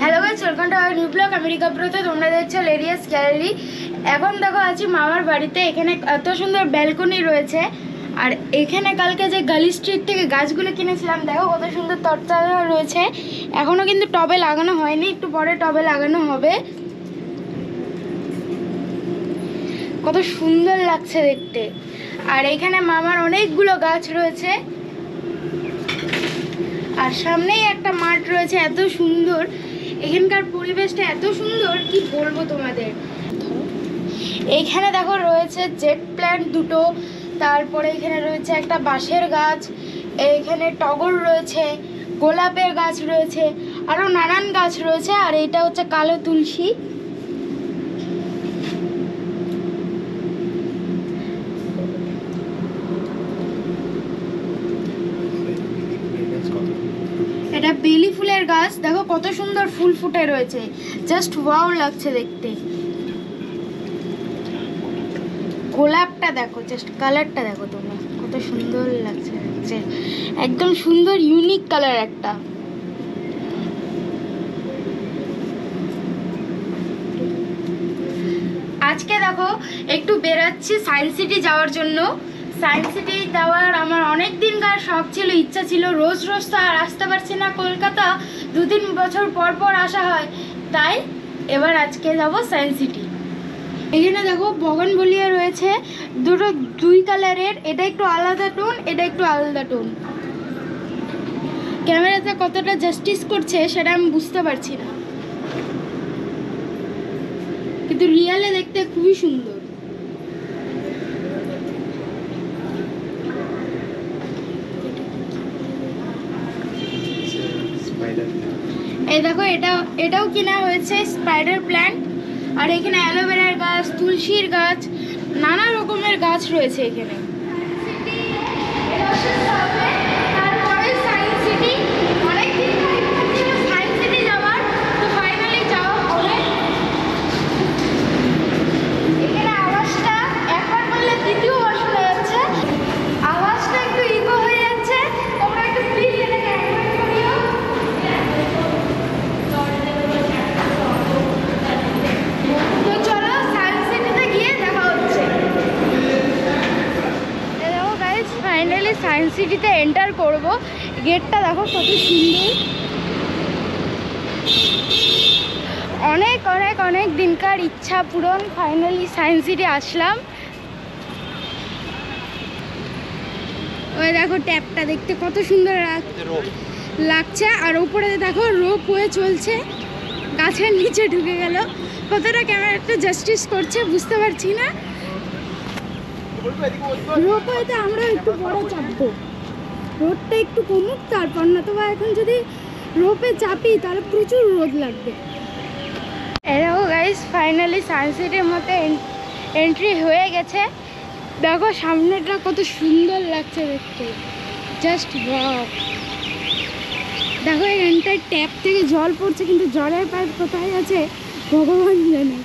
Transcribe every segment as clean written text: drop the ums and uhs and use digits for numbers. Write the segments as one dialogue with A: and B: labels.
A: Hello guys, welcome to our new blog. আমি রিকাপ্রতে, তোমরা দেখছো লেরিয়াস গ্যালারি। এখন দেখো আছি মামার বাড়িতে। এখানে এত সুন্দর ব্যালকনি রয়েছে। আর এখানে কালকে যে গালি স্ট্রিট থেকে গাছগুলো কিনেছিলাম, দেখো কত সুন্দর তরতাজা রয়েছে। এখনও কিন্তু টবে লাগানো হয়নি, একটু পরে টবে লাগানো হবে। কত সুন্দর লাগছে দেখতে। আর এখানে মামার অনেকগুলো গাছ রয়েছে। আর সামনেই একটা মাঠ রয়েছে, এত সুন্দর। এখানকার পরিবেশটা এত সুন্দর, কি বলবো তোমাদের। এইখানে দেখো রয়েছে জেট প্ল্যান্ট দুটো, তারপরে এখানে রয়েছে একটা বাঁশের গাছ, এইখানে টগর রয়েছে, গোলাপের গাছ রয়েছে, আরও নানান গাছ রয়েছে। আর এইটা হচ্ছে কালো তুলসী। এটা বেলি ফুলের গাছ, দেখো কত সুন্দর ফুল ফুটে রয়েছে, জাস্ট ওয়াও লাগছে দেখতে। গোলাপটা দেখো, জাস্ট কালারটা দেখো তোমরা, কত সুন্দর লাগছে দেখতে। একদম সুন্দর ইউনিক কালার একটা। আজকে দেখো একটু বেরাচ্ছি সায়েন্স সিটি যাওয়ার জন্য। সায়েন্স সিটি যাওয়ার আমার অনেক দিনকার শখ ছিল, ইচ্ছা ছিল। রোজ রোজ তো আর আসতে পারছি না কলকাতা, 2-3 বছর পর পর আসা হয়, তাই এবার আজকে যাব সায়েন্স সিটি। এখানে দেখো বগনভেলিয়া রয়েছে, দুই কালারের। এটা একটু আলাদা টোন, এটা একটু আলাদা টোন। ক্যামেরাতে কতটা জাস্টিস করছে সেটা আমি বুঝতে পারছি না, কিন্তু রিয়েলে দেখতে খুবই সুন্দর। এই দেখো এটাও কেনা হয়েছে, স্পাইডার প্ল্যান্ট। আর এখানে অ্যালোভেরার গাছ, তুলসীর গাছ, নানা রকমের গাছ রয়েছে এখানে। তারপরে সায়েন্স সিটি, অনেকদিন সায়েন্স সিটি যাওয়ার, তো ফাইনালি যাওয়া হবে। এখানে আওয়াজটা একবার বললে দ্বিতীয়বার শোনা যাচ্ছে, আওয়াজটা একটু ইকো হয়ে যাচ্ছে, তোমরা একটু প্লিজ এটাকে অ্যাভয়েড করিও। তো চলো সায়েন্স সিটিতে গিয়ে দেখা হচ্ছে। দেখো গাইস, ফাইনালি সায়েন্স সিটিতে এন্টার করব। গেটটা দেখো কত সুন্দর। অনেক অনেক অনেক দিনকার ইচ্ছা পূরণ, ফাইনালি সায়েন্স সিটি আসলাম। ওই দেখো ট্যাপটা দেখতে কত সুন্দর লাগছে। আর উপরে দেখো রোপ হয়ে চলছে, গাছের নিচে ঢুকে গেল। কতটা ক্যামেরাটা জাস্টিস করছে বুঝতে পারছি না। রোপ হয়তো আমরা একটু বড় চাপবো, রোদটা একটু কমুক তারপর, না তো এখন যদি রোপে চাপি তাহলে প্রচুর রোদ লাগবে। এরকম গাইস, ফাইনালি সায়েন্স সিটির মধ্যে এন্ট্রি হয়ে গেছে। দেখো সামনেটা কত সুন্দর লাগছে দেখতে, জাস্ট ওয়াও। দেখো এখানটায় ট্যাপ থেকে জল পড়ছে, কিন্তু জলের পাইপ কোথায় আছে ভগবান জানে।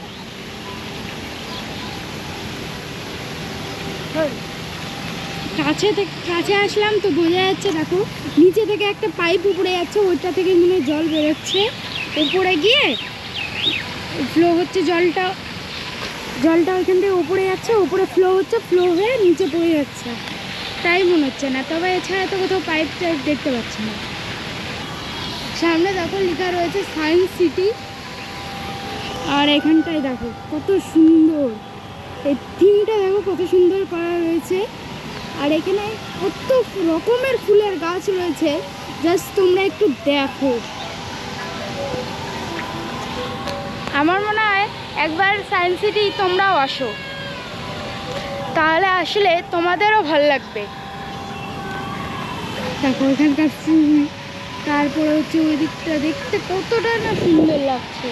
A: কাছে আসলাম তো বোঝা যাচ্ছে, দেখো নিচে থেকে একটা পাইপ উপরে যাচ্ছে, ওইটা থেকে মনে হয় জল বেরোচ্ছে, উপরে গিয়ে ফ্লো হচ্ছে। জলটা ওইখান থেকে উপরে যাচ্ছে, উপরে ফ্লো হচ্ছে, ফ্লো হয়ে নিচে পড়ে যাচ্ছে, তাই মনে হচ্ছে না। তবে এছাড়া তো কোথাও পাইপ টাইপ দেখতে পাচ্ছি না। সামনে দেখো লেখা রয়েছে সায়েন্স সিটি। আর এখানটায় দেখো কত সুন্দর, এই থিমটা দেখো কত সুন্দর করা রয়েছে। আর এখানে কত রকমের ফুলের গাছ রয়েছে, জাস্ট তোমরা একটু দেখো। আমার মনে হয় একবার সায়েন্স সিটি তোমরাও আসো, তাহলে আসলে তোমাদেরও ভালো লাগবে। দেখো এখানকার ফুল, তারপরে হচ্ছে ওই দিকটা দেখতে কতটা না সুন্দর লাগছে।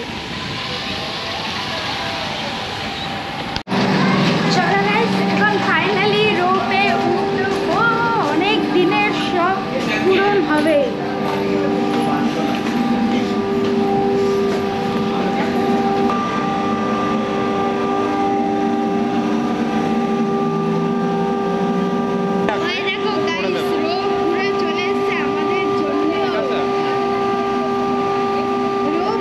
A: এখন ফাইনালি রোপে উঠবো, অনেক দিনের শখ পূরণ হবে। দেখো গাইস, রোপ ঘুরে চলে এসছে আমাদের জন্য। রোপ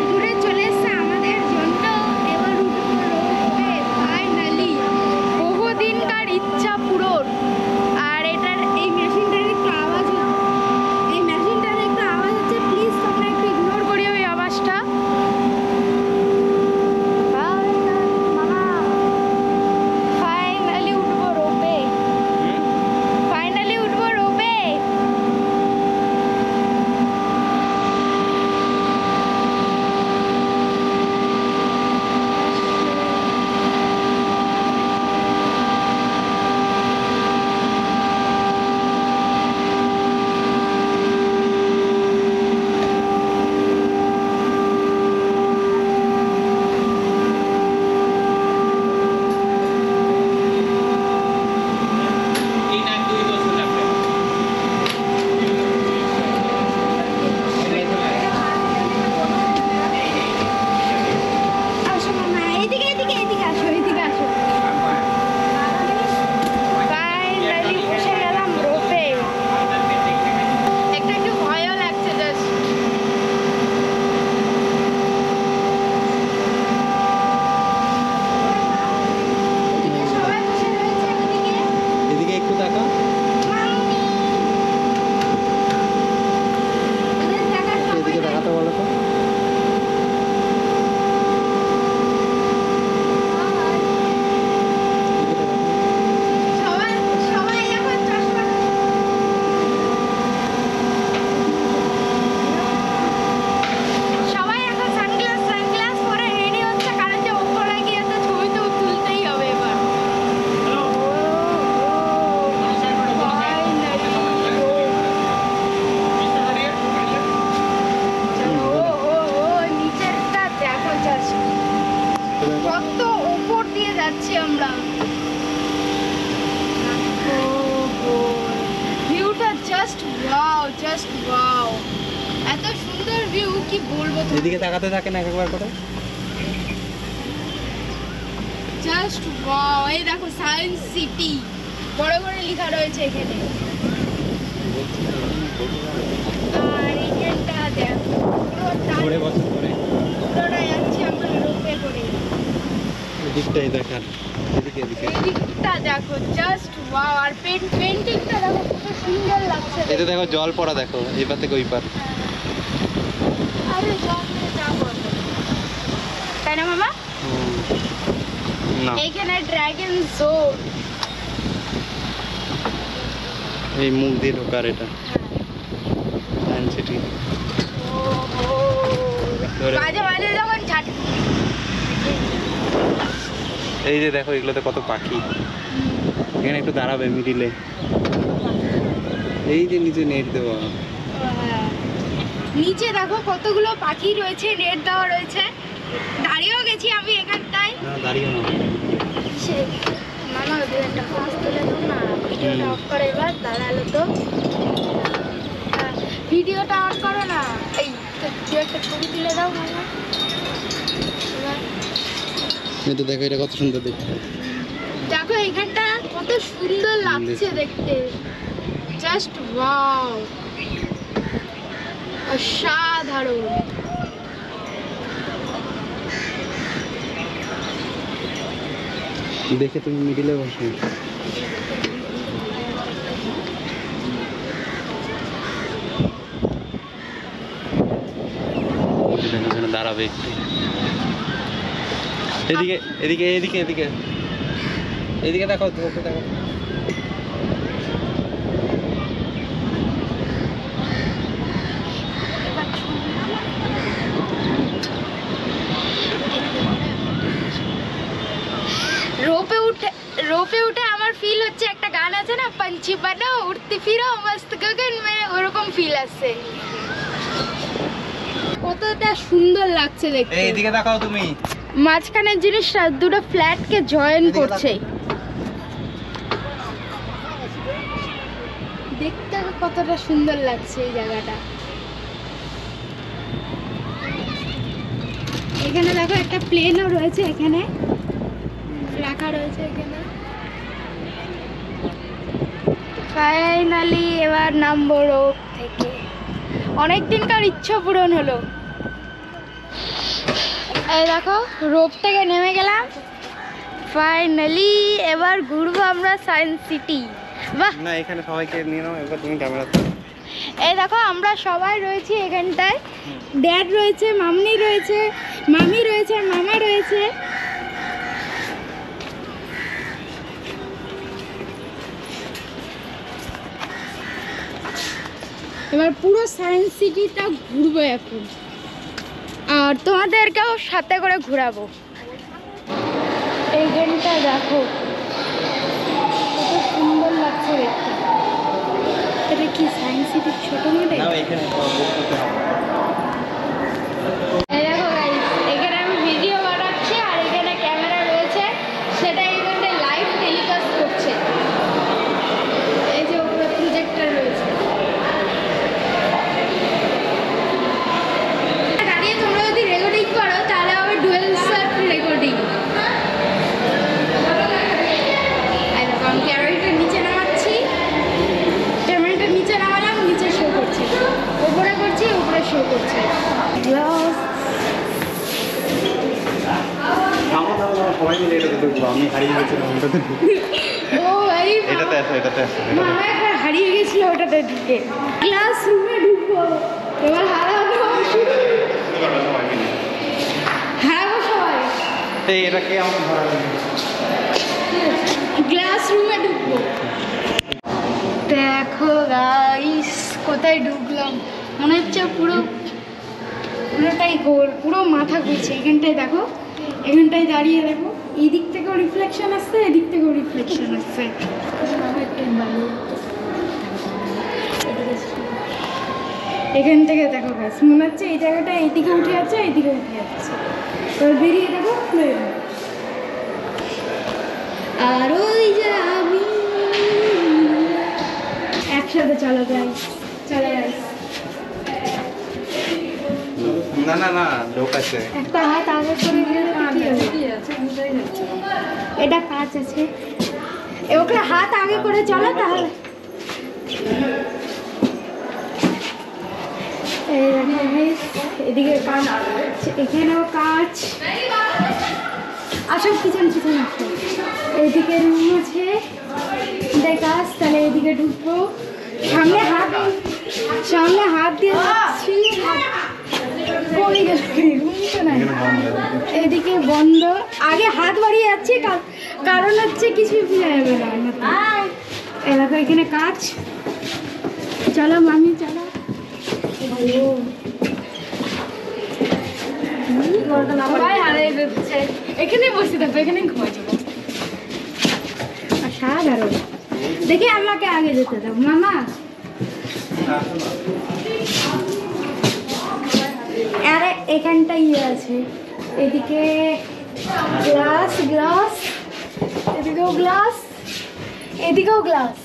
A: জাস্ট ওয়াও, এত সুন্দর ভিউ কি বলবো।
B: এদিকে তাকাতে থাকেন একবার করে।
A: জাস্ট ওয়াও, এই দেখো সায়েন্স সিটি বড় করে লেখা রয়েছে এখানে। আর এইখানটা দেখো পুরোটা যাচ্ছে আমরা রোপে করে।
B: এদিকটাই দেখার, এদিকে এদিকে
A: এইদিকটা দেখো জাস্ট ওয়াও। আর পেন্টিংটা দেখো কত সুন্দর লাগছে।
B: এটা দেখো জল পড়া দেখো, এই পার থেকে ওই পার।
A: আরে জল যাবো তাই না মামা?
B: না,
A: এইখানে ড্রাগন জোন,
B: এই মুখ দিয়ে ঢোকার এটা সায়েন্স সিটি।
A: মাঝে মাঝে যখন
B: এই যে দেখো এগুলোতে কত পাখি। এখানে একটু দাঁড়াবে মিডিলে, এই যে নিচে নেট দেওয়া।
A: নিচে দেখো কতগুলো পাখি রয়েছে, নেট দেওয়া রয়েছে। দাঁড়িয়েও গেছি আমি এখানটায়।
B: না দাঁড়িয়ে না,
A: মামা ওদের একটা ফাঁস তুলে দাও না, ভিডিওটা অফ করে এবার। দাঁড়ালো তো, ভিডিওটা অন করো না। এই দু একটা ছবি তুলে দাও মামা।
B: এটা দেখো, এটা কত সুন্দর দেখতে।
A: দেখো এখানটা কত সুন্দর লাগছে দেখতে, জাস্ট ওয়াও, অসাধারণ।
B: দেখে তুমি মিডিলে বসে। দাঁড়াবে একটু, এদিকে এদিকে এদিকে এদিকে এদিকে দেখো, ওকে দেখো।
A: रोपे उठे আমার ফিল হচ্ছে, একটা গান আছে না, पंछी बनो उड़ती फिरो मस्त गगन में, ওরকম ফিল আসছে। কতটা সুন্দর লাগছে দেখতে।
B: এইদিকে দেখাও তুমি,
A: মাঝখানের জিনিসটা দুটো ফ্ল্যাটকে জয়েন করছে। দেখতে কতটা সুন্দর লাগছে এই জায়গাটা। এখানে দেখো একটা প্লেনও রয়েছে, এখানে রাখা রয়েছে। এখানে ফাইনালি এবার নামবো রোপ থেকে। অনেক দিনকার ইচ্ছা পূরণ হলো। এই দেখো রোপ থেকে নেমে গেলাম ফাইনালি। এবার ঘুরবো আমরা সায়েন্স সিটি। বাহ,
B: না এখানে সবাইকে নিয়ে নাও, এবার তুমি ক্যামেরা।
A: এই দেখো আমরা সবাই রয়েছি এখানটায়। ড্যাড রয়েছে, মাম্মি রয়েছে, মামি রয়েছে, আর মামা রয়েছে। এবার পুরো সায়েন্স সিটিটা ঘুরবো এখন, আর তোমাদেরকেও সাথে করে ঘোরাবো। এই গেমটা দেখো কত সুন্দর লাগছে দেখতে। এটা কি সায়েন্স সিটির ছোট মডেল? এই দেখো গাইস, এখানে আমি ভিডিও বানাচ্ছি আর এখানে ক্যামেরা রয়েছে, সেটা এখানে লাইভ টেলিকাস্ট করছে। এই যে উপরে প্রজেক্টর রয়েছে। দাঁড়িয়ে তোমরা যদি রেকর্ডিং করো তাহলে হবে ডুয়েল শট রেকর্ডিং। এই দেখো আমি ক্যামেরাটা নিচে নামাচ্ছি, ক্যামেরাটা নিচে নামালাম, নিচে শো করছে, উপরে করছি, উপরে শো করছে।
B: সবাই মিলে এটাতে ঢুকবো, আমি হারিয়ে গেছিলাম ওটাতে।
A: ও ভাই,
B: এটাতে আসো, এটাতে আসো।
A: মামা একবার হারিয়ে গেছিল ওটাতে ঢুকে। ক্লাসরুমে ঢুকবো, এবার হারাবো সবাই।
B: এটাকে আমার ধরা
A: ক্লাসরুমে ঢুকবো। দেখো গাইস কোথায় ঢুকলাম, মনে হচ্ছে পুরোটাই গোল, পুরো মাথা ঘুরছে। এখানটায় দেখো, এখানটায় দাঁড়িয়ে দেখো, এই দিক থেকেও রিফ্লেকশন আসছে, এদিক থেকেও রিফ্লেকশন আসছে। এখান থেকে দেখো গাছ, মনে হচ্ছে এই জায়গাটা এইদিকে উঠে যাচ্ছে, এইদিকে উঠে যাচ্ছে। এবার বেরিয়ে দেখো প্লেন, আর ওই যে আমি। একসাথে চলো গাইস, চলো গাইস।
B: না না না লোক আছে।
A: একটা হাত আগে করে দিলে তো কি হবে? এটা কাজ আছে, ওকে হাত আগে করে চলো তাহলে। এই দেখো guys, এদিকে কাজ, এখানেও কাজ। আসো পিছনে পিছনে আসো। এইদিকে রুম আছে, এটাই কাজ। তাহলে এদিকে ঢুকবো, সামনে হাত দিয়ে যাচ্ছি। কই গেল রুম তো নাই, এদিকে বন্ধ। আগে হাত বাড়িয়ে যাচ্ছি কারণ হচ্ছে কিছু বোঝা যাবে না। এই দেখো এখানে কাজ। চলো মামি চলো। এখানে বসে থাকবো, এখানে ঘুমাই যাবো। সাধারণ দেখি আমাকে আগে যেতে দাও মামা। আরে এখানটা ইয়ে আছে, এদিকে গ্লাস, এদিকেও গ্লাস, এদিকেও গ্লাস।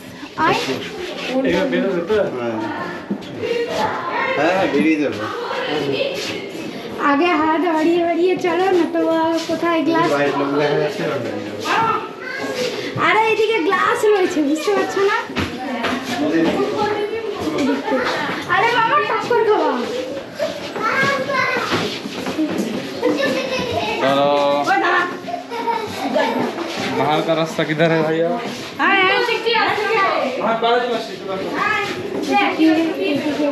A: আয়
B: হ্যাঁ বেরিয়ে যাবো।
A: আগে হাত বাড়িয়ে বাড়িয়ে চলো না তো কোথায় গ্লাস। আরে এদিকে গ্লাস রয়েছে, বুঝতে পারছো না? আরে বাবা টক্কর খাওয়া।
B: चलो बाहर का रास्ता किधर है भैया?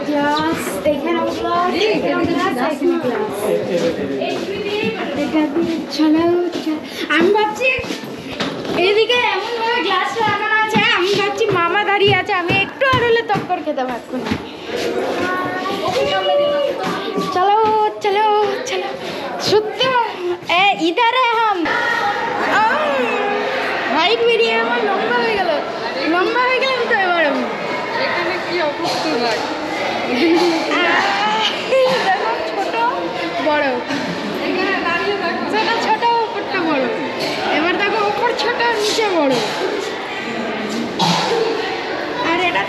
A: গ্লাস, এখানেও গ্লাস, এখানেও গ্লাস, এখানেও গ্লাস। এটা দিয়ে চলো। আমি ভাবছি এদিকে এমন ভাবে গ্লাস লাগানো আছে, আমি ভাবছি মামা দাঁড়িয়ে আছে, আমি একটু আর হলে টক্কর খেতে পারবো না। চলো চলো চলো, সত্যি ইধার হাম হাইট বেরিয়ে আমার লম্বা হয়ে গেলাম তো এবার আমি।
C: এখানে কি অবস্থা ভাই?
A: দেখো ছোট বড়,
C: এখানে দাঁড়িয়ে দেখো।
A: সেটা ছোট উপরটা বড়। এবার দেখো উপর ছোট নিচে বড়। আর এটা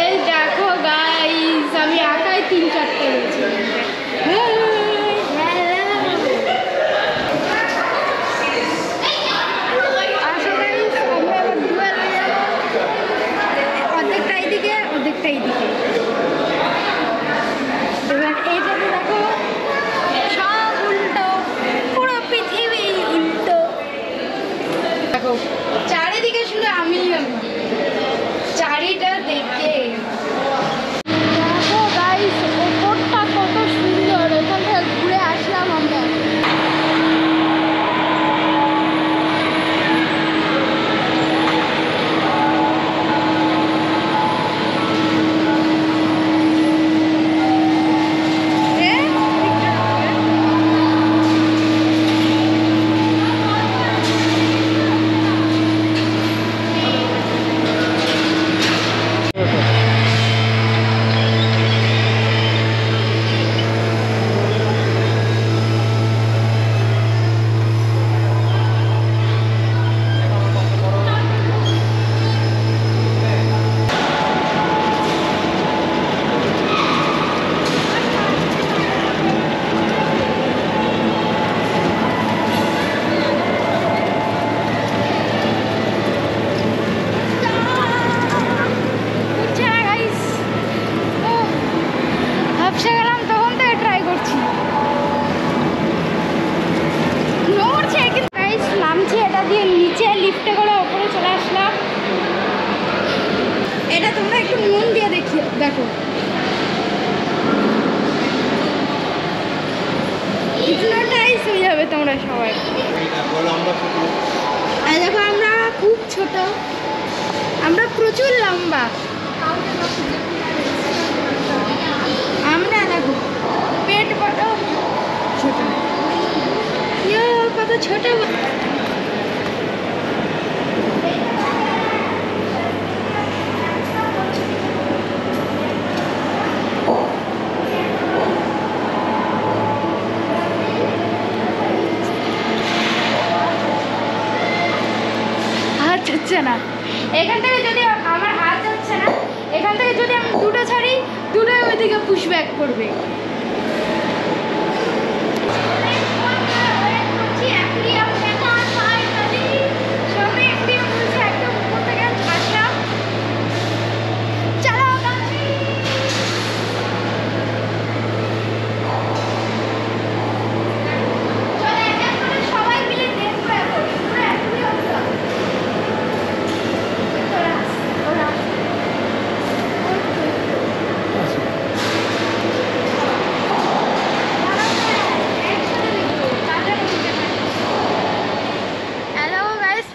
A: এই দেখো গাইস, আমি একাই 3-4টে রয়েছে। অর্ধেকটা এইদিকে, অর্ধেকটা এইদিকে। এবার এইটাতে দেখো সব উল্টো, পুরো পৃথিবী উল্টো। দেখো চারিদিকে শুধু আমি চারিটা দেখে। দেখো গাইস ওপরটা কত সুন্দর, এখান থেকে ঘুরে আসলাম আমরা। এটা তোমরা একটু মন দিয়ে দেখিও, দেখো হিপনোটাইজ হয়ে যাবে তোমরা সবাই। আর দেখো আমরা খুব ছোট, আমরা প্রচুর লম্বা। আমরা দেখো পেট বড়, ছোট, কত ছোট। হাত যাচ্ছে না এখান থেকে, যদি আমার হাত যাচ্ছে না এখান থেকে, যদি আমি দুটো ছাড়ি দুটোই ওইদিকে পুশব্যাক করবে।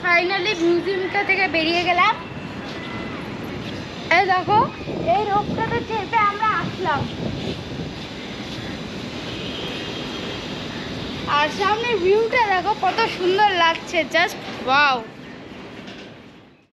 A: ফাইনালি মিউজিয়ামটা থেকে বেরিয়ে গেলাম। এই দেখো এই রোপটাতে চেপে আমরা আসলাম, আর সামনের ভিউটা দেখো কত সুন্দর লাগছে, জাস্ট ওয়াও।